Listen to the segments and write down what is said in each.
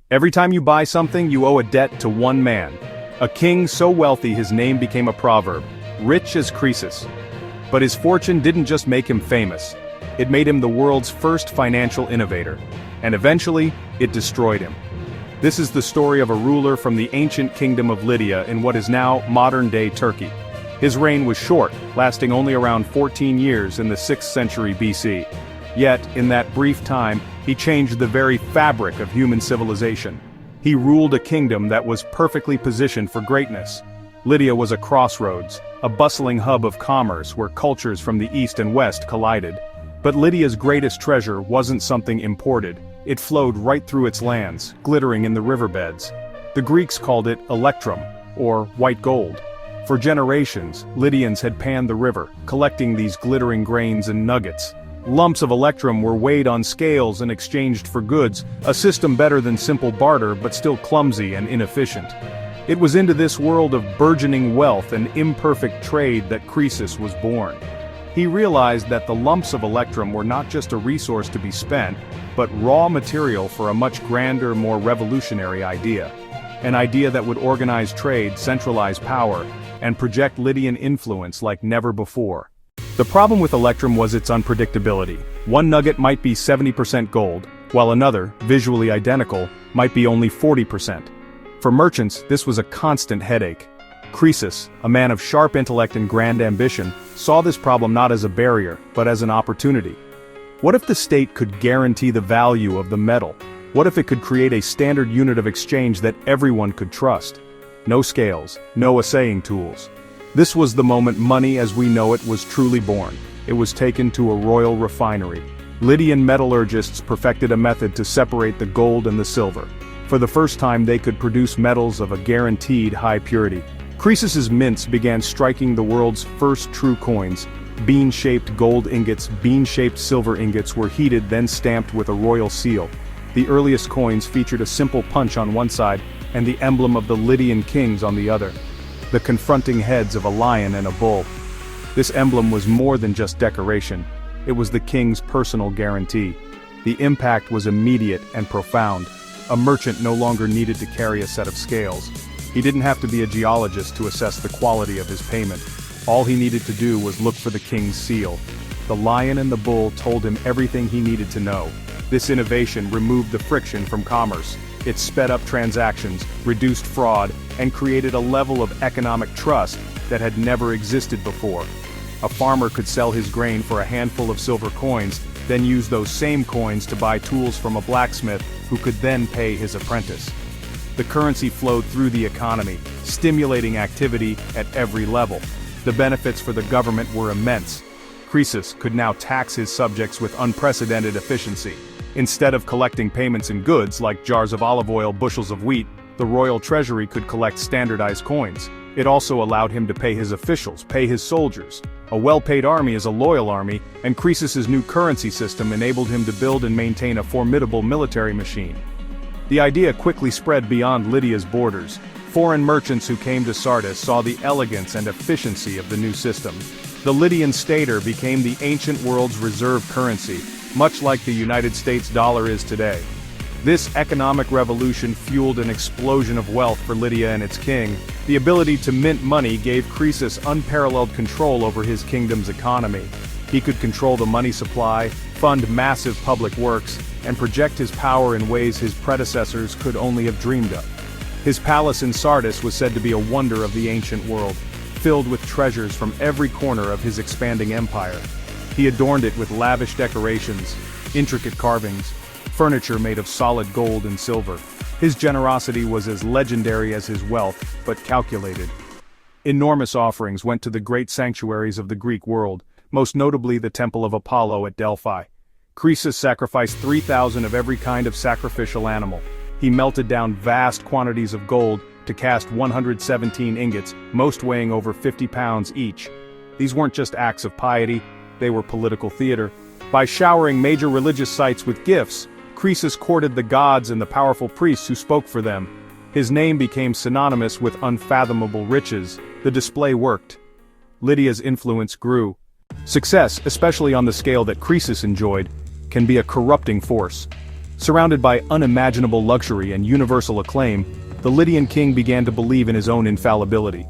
Every time you buy something, you owe a debt to one man. A king so wealthy his name became a proverb, rich as Croesus. But his fortune didn't just make him famous. It made him the world's first financial innovator. And eventually, it destroyed him. This is the story of a ruler from the ancient kingdom of Lydia in what is now modern-day Turkey. His reign was short, lasting only around 14 years in the 6th century BC. Yet, in that brief time, he changed the very fabric of human civilization. He ruled a kingdom that was perfectly positioned for greatness. Lydia was a crossroads, a bustling hub of commerce where cultures from the east and west collided. But Lydia's greatest treasure wasn't something imported. It flowed right through its lands, glittering in the riverbeds. The Greeks called it electrum, or white gold. For generations, Lydians had panned the river, collecting these glittering grains and nuggets. Lumps of electrum were weighed on scales and exchanged for goods, a system better than simple barter but still clumsy and inefficient. It was into this world of burgeoning wealth and imperfect trade that Croesus was born. He realized that the lumps of electrum were not just a resource to be spent, but raw material for a much grander, more revolutionary idea. An idea that would organize trade, centralize power, and project Lydian influence like never before. The problem with electrum was its unpredictability. One nugget might be 70% gold, while another, visually identical, might be only 40%. For merchants, this was a constant headache. Croesus, a man of sharp intellect and grand ambition, saw this problem not as a barrier, but as an opportunity. What if the state could guarantee the value of the metal? What if it could create a standard unit of exchange that everyone could trust? No scales, no assaying tools. This was the moment money as we know it was truly born. It was taken to a royal refinery. Lydian metallurgists perfected a method to separate the gold and the silver. For the first time they could produce metals of a guaranteed high purity. Croesus's mints began striking the world's first true coins. Bean-shaped gold ingots, bean-shaped silver ingots were heated then stamped with a royal seal. The earliest coins featured a simple punch on one side and the emblem of the Lydian kings on the other. The confronting heads of a lion and a bull. This emblem was more than just decoration. It was the king's personal guarantee. The impact was immediate and profound. A merchant no longer needed to carry a set of scales. He didn't have to be a geologist to assess the quality of his payment. All he needed to do was look for the king's seal. The lion and the bull told him everything he needed to know. This innovation removed the friction from commerce. It sped up transactions, reduced fraud, and created a level of economic trust that had never existed before. A farmer could sell his grain for a handful of silver coins, then use those same coins to buy tools from a blacksmith who could then pay his apprentice. The currency flowed through the economy, stimulating activity at every level. The benefits for the government were immense. Croesus could now tax his subjects with unprecedented efficiency. Instead of collecting payments in goods like jars of olive oil, bushels of wheat, the royal treasury could collect standardized coins. It also allowed him to pay his officials, pay his soldiers. A well-paid army is a loyal army, and Croesus's new currency system enabled him to build and maintain a formidable military machine. The idea quickly spread beyond Lydia's borders. Foreign merchants who came to Sardis saw the elegance and efficiency of the new system. The Lydian stater became the ancient world's reserve currency, much like the United States dollar is today. This economic revolution fueled an explosion of wealth for Lydia and its king. The ability to mint money gave Croesus unparalleled control over his kingdom's economy. He could control the money supply, fund massive public works, and project his power in ways his predecessors could only have dreamed of. His palace in Sardis was said to be a wonder of the ancient world, filled with treasures from every corner of his expanding empire. He adorned it with lavish decorations, intricate carvings, furniture made of solid gold and silver. His generosity was as legendary as his wealth, but calculated. Enormous offerings went to the great sanctuaries of the Greek world, most notably the Temple of Apollo at Delphi. Croesus sacrificed 3,000 of every kind of sacrificial animal. He melted down vast quantities of gold to cast 117 ingots, most weighing over 50 pounds each. These weren't just acts of piety, they were political theater. By showering major religious sites with gifts, Croesus courted the gods and the powerful priests who spoke for them. His name became synonymous with unfathomable riches. The display worked. Lydia's influence grew. Success, especially on the scale that Croesus enjoyed, can be a corrupting force. Surrounded by unimaginable luxury and universal acclaim, the Lydian king began to believe in his own infallibility.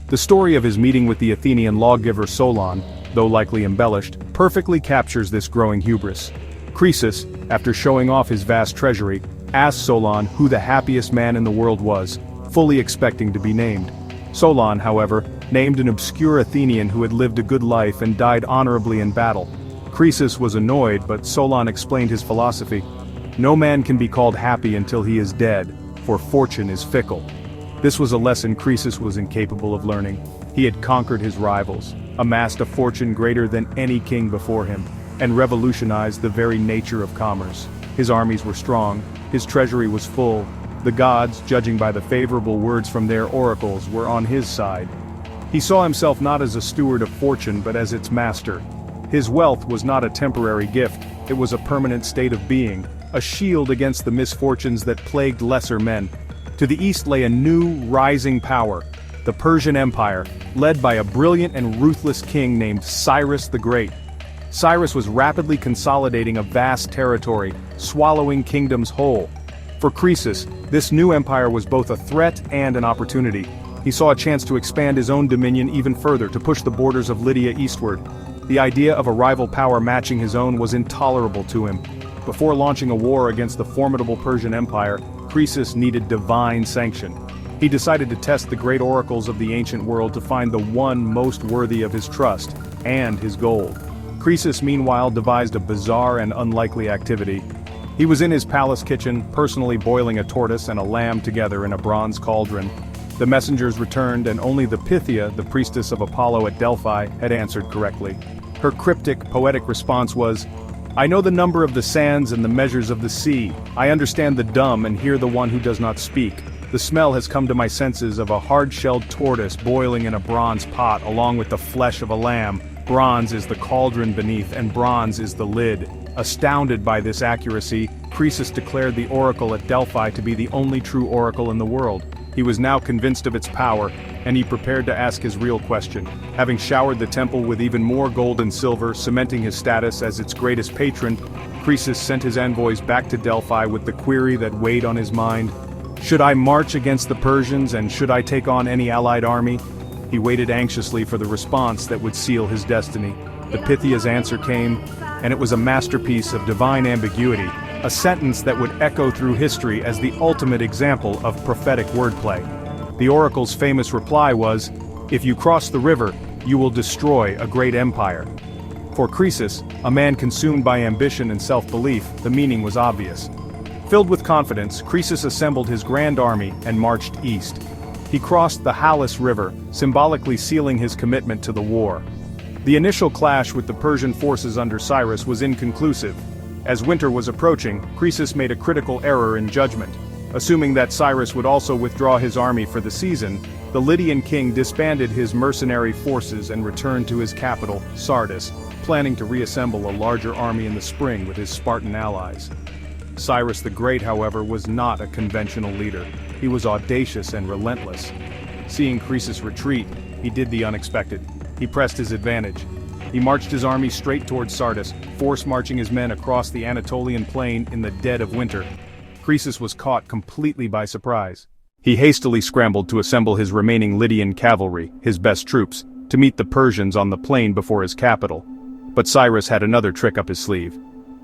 The story of his meeting with the Athenian lawgiver Solon, though likely embellished, perfectly captures this growing hubris. Croesus, after showing off his vast treasury, asked Solon who the happiest man in the world was, fully expecting to be named. Solon, however, named an obscure Athenian who had lived a good life and died honorably in battle. Croesus was annoyed, but Solon explained his philosophy. No man can be called happy until he is dead, for fortune is fickle. This was a lesson Croesus was incapable of learning. He had conquered his rivals, amassed a fortune greater than any king before him, and revolutionized the very nature of commerce. His armies were strong, his treasury was full. The gods, judging by the favorable words from their oracles, were on his side. He saw himself not as a steward of fortune but as its master. His wealth was not a temporary gift, it was a permanent state of being, a shield against the misfortunes that plagued lesser men. To the east lay a new, rising power, the Persian Empire, led by a brilliant and ruthless king named Cyrus the Great. Cyrus was rapidly consolidating a vast territory, swallowing kingdoms whole. For Croesus, this new empire was both a threat and an opportunity. He saw a chance to expand his own dominion even further, to push the borders of Lydia eastward. The idea of a rival power matching his own was intolerable to him. Before launching a war against the formidable Persian Empire, Croesus needed divine sanction. He decided to test the great oracles of the ancient world to find the one most worthy of his trust, and his gold. Croesus meanwhile devised a bizarre and unlikely activity. He was in his palace kitchen, personally boiling a tortoise and a lamb together in a bronze cauldron. The messengers returned and only the Pythia, the priestess of Apollo at Delphi, had answered correctly. Her cryptic, poetic response was, "I know the number of the sands and the measures of the sea. I understand the dumb and hear the one who does not speak. The smell has come to my senses of a hard-shelled tortoise boiling in a bronze pot along with the flesh of a lamb. Bronze is the cauldron beneath and bronze is the lid." Astounded by this accuracy, Croesus declared the oracle at Delphi to be the only true oracle in the world. He was now convinced of its power, and he prepared to ask his real question. Having showered the temple with even more gold and silver, cementing his status as its greatest patron, Croesus sent his envoys back to Delphi with the query that weighed on his mind. Should I march against the Persians, and should I take on any allied army? He waited anxiously for the response that would seal his destiny. The Pythia's answer came, and it was a masterpiece of divine ambiguity, a sentence that would echo through history as the ultimate example of prophetic wordplay. The oracle's famous reply was, "If you cross the river, you will destroy a great empire." For Croesus, a man consumed by ambition and self-belief, the meaning was obvious. Filled with confidence, Croesus assembled his grand army and marched east. He crossed the Halys River, symbolically sealing his commitment to the war. The initial clash with the Persian forces under Cyrus was inconclusive. As winter was approaching, Croesus made a critical error in judgment. Assuming that Cyrus would also withdraw his army for the season, the Lydian king disbanded his mercenary forces and returned to his capital, Sardis, planning to reassemble a larger army in the spring with his Spartan allies. Cyrus the Great, however, was not a conventional leader. He was audacious and relentless. Seeing Croesus retreat, he did the unexpected. He pressed his advantage. He marched his army straight towards Sardis, force-marching his men across the Anatolian plain in the dead of winter. Croesus was caught completely by surprise. He hastily scrambled to assemble his remaining Lydian cavalry, his best troops, to meet the Persians on the plain before his capital. But Cyrus had another trick up his sleeve.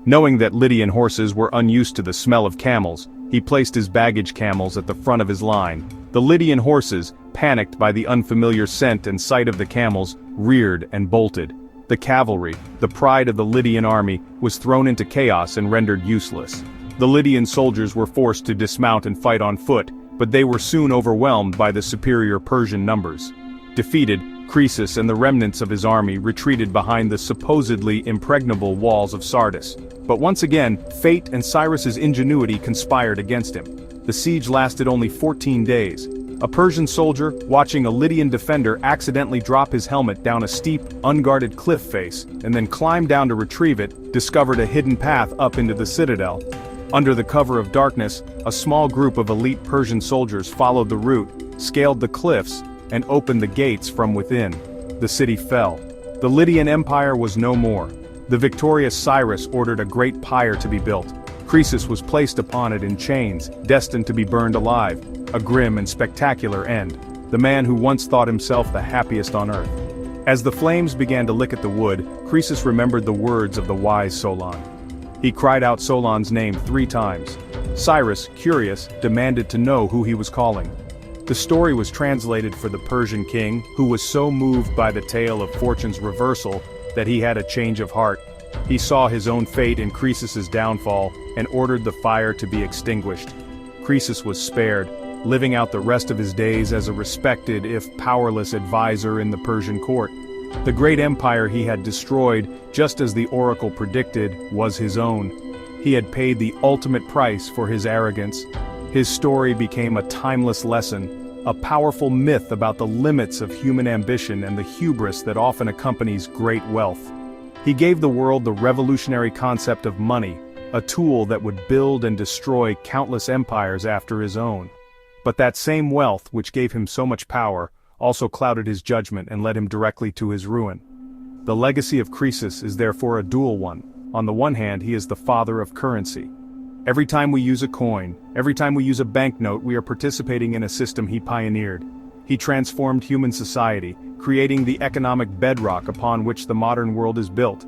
Knowing that Lydian horses were unused to the smell of camels, he placed his baggage camels at the front of his line. The Lydian horses, panicked by the unfamiliar scent and sight of the camels, reared and bolted. The cavalry, the pride of the Lydian army, was thrown into chaos and rendered useless. The Lydian soldiers were forced to dismount and fight on foot, but they were soon overwhelmed by the superior Persian numbers. Defeated, Croesus and the remnants of his army retreated behind the supposedly impregnable walls of Sardis. But once again, fate and Cyrus's ingenuity conspired against him. The siege lasted only 14 days. A Persian soldier, watching a Lydian defender accidentally drop his helmet down a steep, unguarded cliff face, and then climb down to retrieve it, discovered a hidden path up into the citadel. Under the cover of darkness, a small group of elite Persian soldiers followed the route, scaled the cliffs, and opened the gates from within. The city fell. The Lydian Empire was no more. The victorious Cyrus ordered a great pyre to be built. Croesus was placed upon it in chains, destined to be burned alive, a grim and spectacular end. The man who once thought himself the happiest on earth. As the flames began to lick at the wood, Croesus remembered the words of the wise Solon. He cried out Solon's name 3 times. Cyrus, curious, demanded to know who he was calling. The story was translated for the Persian king, who was so moved by the tale of fortune's reversal that he had a change of heart. He saw his own fate in Croesus's downfall and ordered the fire to be extinguished. Croesus was spared, living out the rest of his days as a respected if powerless advisor in the Persian court. The great empire he had destroyed, just as the oracle predicted, was his own. He had paid the ultimate price for his arrogance. His story became a timeless lesson, a powerful myth about the limits of human ambition and the hubris that often accompanies great wealth. He gave the world the revolutionary concept of money, a tool that would build and destroy countless empires after his own. But that same wealth, which gave him so much power, also clouded his judgment and led him directly to his ruin. The legacy of Croesus is therefore a dual one. On the one hand, he is the father of currency. Every time we use a coin, every time we use a banknote, we are participating in a system he pioneered. He transformed human society, creating the economic bedrock upon which the modern world is built.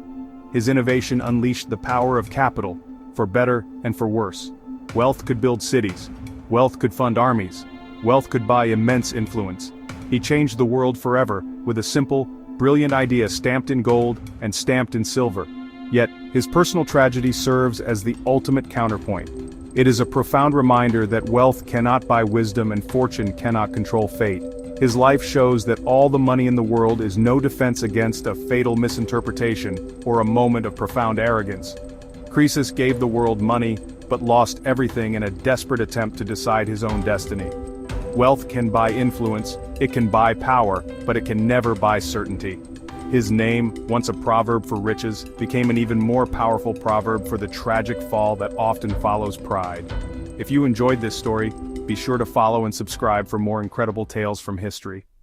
His innovation unleashed the power of capital, for better and for worse. Wealth could build cities. Wealth could fund armies. Wealth could buy immense influence. He changed the world forever, with a simple, brilliant idea stamped in gold and stamped in silver. Yet, his personal tragedy serves as the ultimate counterpoint. It is a profound reminder that wealth cannot buy wisdom and fortune cannot control fate. His life shows that all the money in the world is no defense against a fatal misinterpretation or a moment of profound arrogance. Croesus gave the world money, but lost everything in a desperate attempt to decide his own destiny. Wealth can buy influence, it can buy power, but it can never buy certainty. His name, once a proverb for riches, became an even more powerful proverb for the tragic fall that often follows pride. If you enjoyed this story, be sure to follow and subscribe for more incredible tales from history.